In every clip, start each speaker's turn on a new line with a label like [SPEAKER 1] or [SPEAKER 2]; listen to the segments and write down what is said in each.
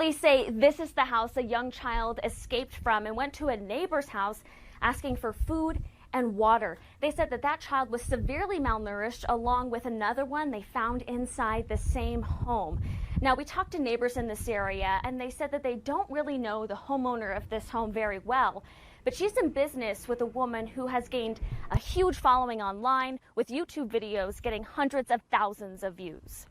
[SPEAKER 1] Police say this is the house a young child escaped from and went to a neighbor's house asking for food and water. They said that that child was severely malnourished along with another one they found inside the same home. Now, we talked to neighbors in this area and they said that they don't really know the homeowner of this home very well, but she's in business with a woman who has gained a huge following online with YouTube videos getting hundreds of thousands of views.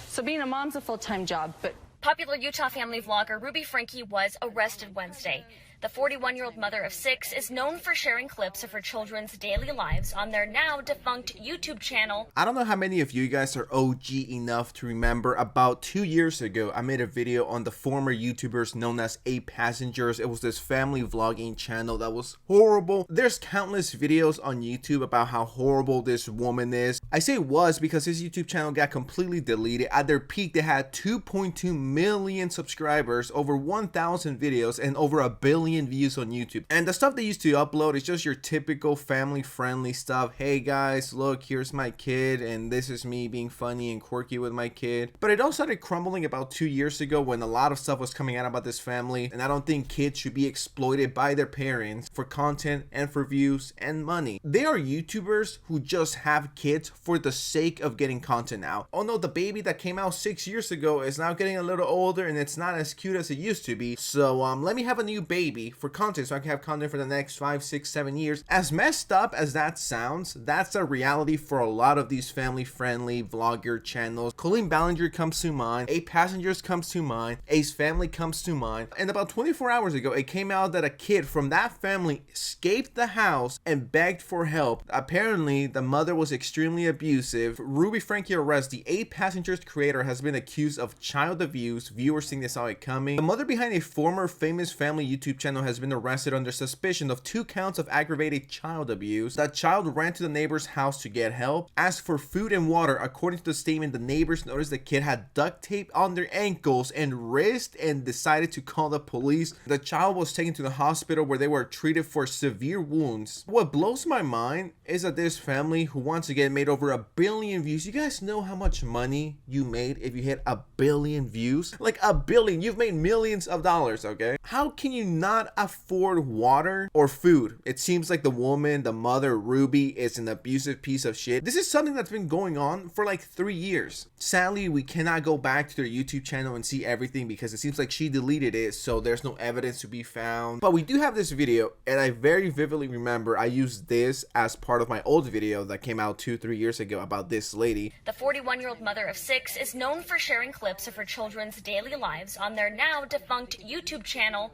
[SPEAKER 2] So being a mom's a full-time job, but
[SPEAKER 1] popular Utah family vlogger Ruby Franke was arrested Wednesday. The 41-year-old mother of 6 is known for sharing clips of her children's daily lives on their now defunct YouTube channel.
[SPEAKER 3] I don't know how many of you guys are OG enough to remember about 2 years ago, I made a video on the former YouTubers known as Passengers. It was this family vlogging channel that was horrible. There's countless videos on YouTube about how horrible this woman is. I say was because his YouTube channel got completely deleted. At their peak, they had 2.2 million subscribers, over 1,000 videos, and over 1 billion views on YouTube. And the stuff they used to upload is just your typical family friendly stuff. Hey guys, look, here's my kid and this is me being funny and quirky with my kid. But it all started crumbling about 2 years ago when a lot of stuff was coming out about this family, and I don't think kids should be exploited by their parents for content and for views and money. They are YouTubers who just have kids for the sake of getting content out. Oh no, the baby that came out 6 years ago is now getting a little older and it's not as cute as it used to be, so let me have a new baby for content so I can have content for the next 5, 6, 7 years. As messed up as that sounds, that's a reality for a lot of these family friendly vlogger channels. Colleen Ballinger comes to mind, Passengers comes to mind, Ace Family comes to mind, and about 24 hours ago it came out that a kid from that family escaped the house and begged for help. Apparently the mother was extremely abusive. Ruby Franke arrest, the Passengers creator, has been accused of child abuse. Viewers think they saw it coming. The mother behind a former famous family YouTube channel has been arrested under suspicion of 2 counts of aggravated child abuse. The child ran to the neighbor's house to get help, asked for food and water. According to the statement, the neighbors noticed the kid had duct tape on their ankles and wrist and decided to call the police. The child was taken to the hospital where they were treated for severe wounds. What blows my mind is that this family, who once again made over 1 billion views, you guys know how much money you made if you hit 1 billion views? Like 1 billion, you've made millions of dollars, okay? How can you not afford water or food? It seems like the woman, the mother, Ruby, is an abusive piece of shit. This is something that's been going on for like 3 years. Sadly, we cannot go back to their YouTube channel and see everything because it seems like she deleted it, so there's no evidence to be found. But we do have this video, and I very vividly remember I used this as part of my old video that came out 2-3 years ago about this lady.
[SPEAKER 1] The 41-year-old mother of 6 is known for sharing clips of her children's daily lives on their now defunct YouTube channel,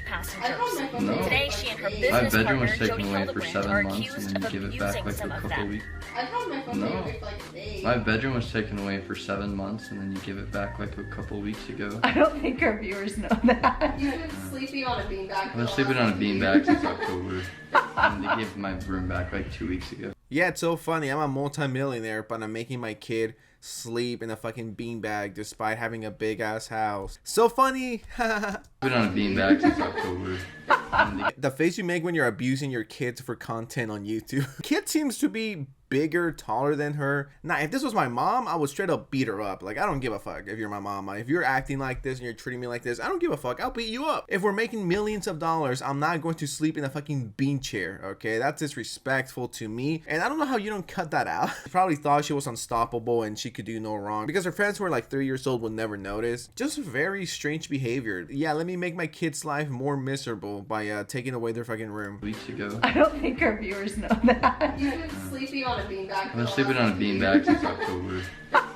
[SPEAKER 1] Passengers.
[SPEAKER 4] No.
[SPEAKER 1] Today, she and her business
[SPEAKER 4] bedroom
[SPEAKER 1] partner,
[SPEAKER 4] was taken
[SPEAKER 1] Jody
[SPEAKER 4] away for
[SPEAKER 1] Hildebrand,
[SPEAKER 4] 7
[SPEAKER 1] are
[SPEAKER 4] months
[SPEAKER 1] accused
[SPEAKER 4] and
[SPEAKER 1] of
[SPEAKER 4] then give it back
[SPEAKER 1] abusing
[SPEAKER 4] like a
[SPEAKER 1] some of
[SPEAKER 4] couple
[SPEAKER 1] them.
[SPEAKER 4] weeks.
[SPEAKER 5] I've had my phone
[SPEAKER 4] No.
[SPEAKER 5] for like days.
[SPEAKER 4] My bedroom was taken away for 7 months and then you give it back like a couple weeks ago.
[SPEAKER 2] I don't think our viewers know that.
[SPEAKER 5] You've been sleeping on a beanbag.
[SPEAKER 4] I've been sleeping on a beanbag since October. And they gave my room back like 2 weeks ago.
[SPEAKER 3] Yeah, it's so funny. I'm a multi-millionaire, but I'm making my kid sleep in a fucking beanbag despite having a big ass house. So funny.
[SPEAKER 4] Been on a beanbag since October.
[SPEAKER 3] The face you make when you're abusing your kids for content on YouTube. Kid seems to be bigger, taller than her. Now, if this was my mom, I would straight up beat her up. Like, I don't give a fuck if you're my mom. If you're acting like this and you're treating me like this, I don't give a fuck. I'll beat you up. If we're making millions of dollars, I'm not going to sleep in a fucking bean chair, okay? That's disrespectful to me. And I don't know how you don't cut that out. She probably thought she was unstoppable and she could do no wrong because her friends who were like 3 years old would never notice. Just very strange behavior. Yeah, let me make my kid's life more miserable by taking away their fucking room.
[SPEAKER 4] Weeks ago.
[SPEAKER 2] I don't think our viewers know that.
[SPEAKER 5] You've been sleeping on a beanbag.
[SPEAKER 4] I've been sleeping on a beanbag since October.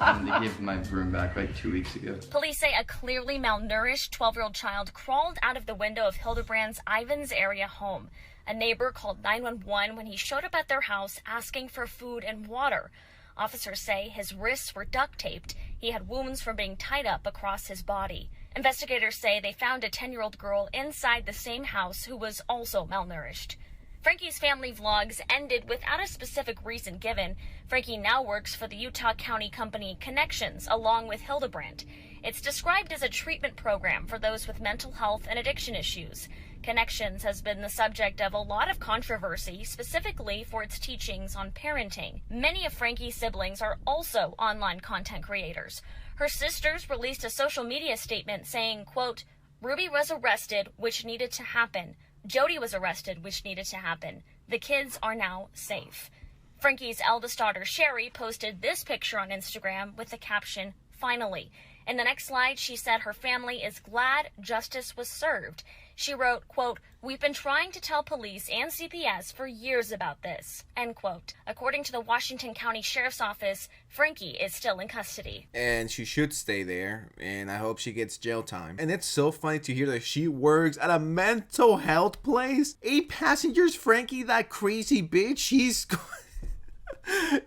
[SPEAKER 4] And they gave my room back like 2 weeks ago.
[SPEAKER 1] Police say a clearly malnourished 12-year-old child crawled out of the window of Hildebrand's Ivans area home. A neighbor called 911 when he showed up at their house asking for food and water. Officers say his wrists were duct taped. He had wounds from being tied up across his body. Investigators say they found a 10-year-old girl inside the same house who was also malnourished. Franke's family vlogs ended without a specific reason given. Franke now works for the Utah County company Connections along with Hildebrand. It's described as a treatment program for those with mental health and addiction issues. Connections has been the subject of a lot of controversy, specifically for its teachings on parenting. Many of Franke's siblings are also online content creators. Her sisters released a social media statement saying, quote, Ruby was arrested, which needed to happen. Jody was arrested, which needed to happen. The kids are now safe. Franke's eldest daughter, Sherry, posted this picture on Instagram with the caption, finally. In the next slide, she said her family is glad justice was served. She wrote, quote, we've been trying to tell police and CPS for years about this, end quote. According to the Washington County Sheriff's Office, Franke is still in custody.
[SPEAKER 3] And she should stay there, and I hope she gets jail time. And it's so funny to hear that she works at a mental health place. 8 Passengers Franke, that crazy bitch, she's...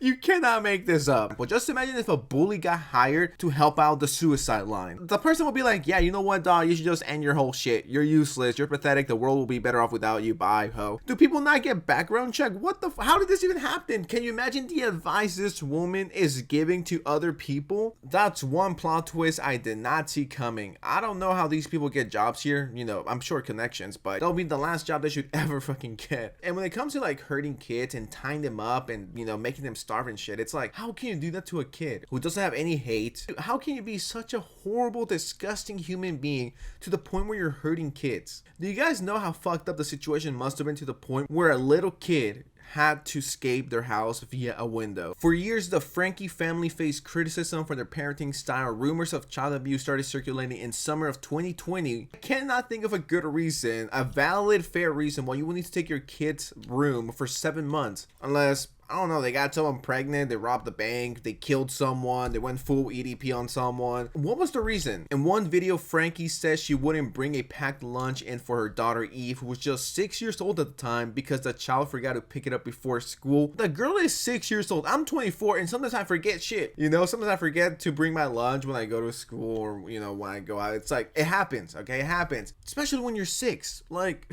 [SPEAKER 3] You cannot make this up. Well, just imagine if a bully got hired to help out the suicide line. The person will be like, yeah, you know what, dog? You should just end your whole shit. You're useless. You're pathetic. The world will be better off without you. Bye, ho. Do people not get background check? What the how did this even happen? Can you imagine the advice this woman is giving to other people? That's one plot twist I did not see coming. I don't know how these people get jobs here. You know, I'm sure connections, but that'll be the last job they should ever fucking get. And when it comes to like hurting kids and tying them up and, you know, making them starve and shit, it's like, how can you do that to a kid who doesn't have any hate? How can you be such a horrible, disgusting human being to the point where you're hurting kids? Do you guys know how fucked up the situation must have been to the point where a little kid had to escape their house via a window? For years, the Franke family faced criticism for their parenting style. Rumors of child abuse started circulating in summer of 2020. I cannot think of a good reason, a valid, fair reason why you would need to take your kid's room for 7 months, unless, I don't know, they got someone pregnant, they robbed the bank, they killed someone, they went full EDP on someone. What was the reason? In one video, Franke says she wouldn't bring a packed lunch in for her daughter Eve, who was just 6 years old at the time, because the child forgot to pick it up before school. The girl is 6 years old. I'm 24, and sometimes I forget shit. You know, sometimes I forget to bring my lunch when I go to school, or, you know, when I go out. It's like, it happens, okay? It happens. Especially when you're 6. Like,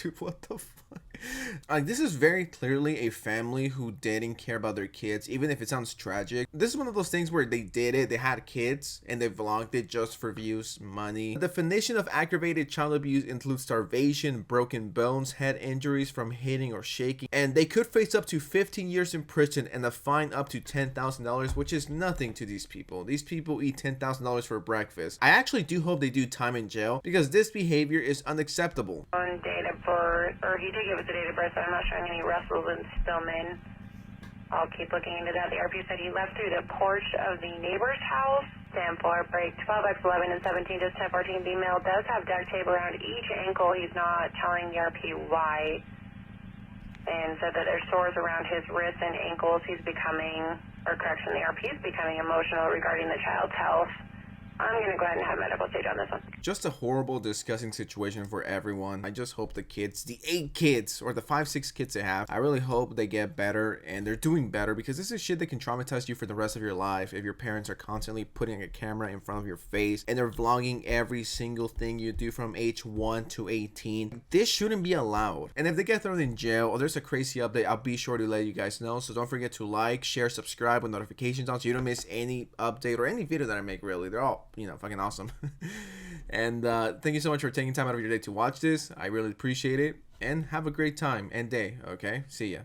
[SPEAKER 3] dude, what the fuck? Like, this is very clearly a family who didn't care about their kids, even if it sounds tragic. This is one of those things where they did it, they had kids, and they vlogged it just for views, money. The definition of aggravated child abuse includes starvation, broken bones, head injuries from hitting or shaking, and they could face up to 15 years in prison and a fine up to $10,000, which is nothing to these people. These people eat $10,000 for breakfast. I actually do hope they do time in jail, because this behavior is unacceptable.
[SPEAKER 6] On date of birth, or he did give us a date of birth, so I'm not showing any Russell and Stillman. I'll keep looking into that. The RP said he left through the porch of the neighbor's house. Stand for break 12x11 and 17 to 1014. The male does have duct tape around each ankle. He's not telling the RP why. And said that there's sores around his wrists and ankles. He's becoming, or correction, the RP is becoming emotional regarding the child's health. I'm going to go ahead and have medical stage on this one.
[SPEAKER 3] Just a horrible, disgusting situation for everyone. I just hope the kids, the 8 kids, or the 5-6 kids they have, I really hope they get better and they're doing better, because this is shit that can traumatize you for the rest of your life if your parents are constantly putting a camera in front of your face and they're vlogging every single thing you do from age 1 to 18. This shouldn't be allowed. And if they get thrown in jail or there's a crazy update, I'll be sure to let you guys know. So don't forget to like, share, subscribe with notifications on so you don't miss any update or any video that I make, really. They're all, you know, fucking awesome. And thank you so much for taking time out of your day to watch this. I really appreciate it, and have a great time and day. Okay, see ya.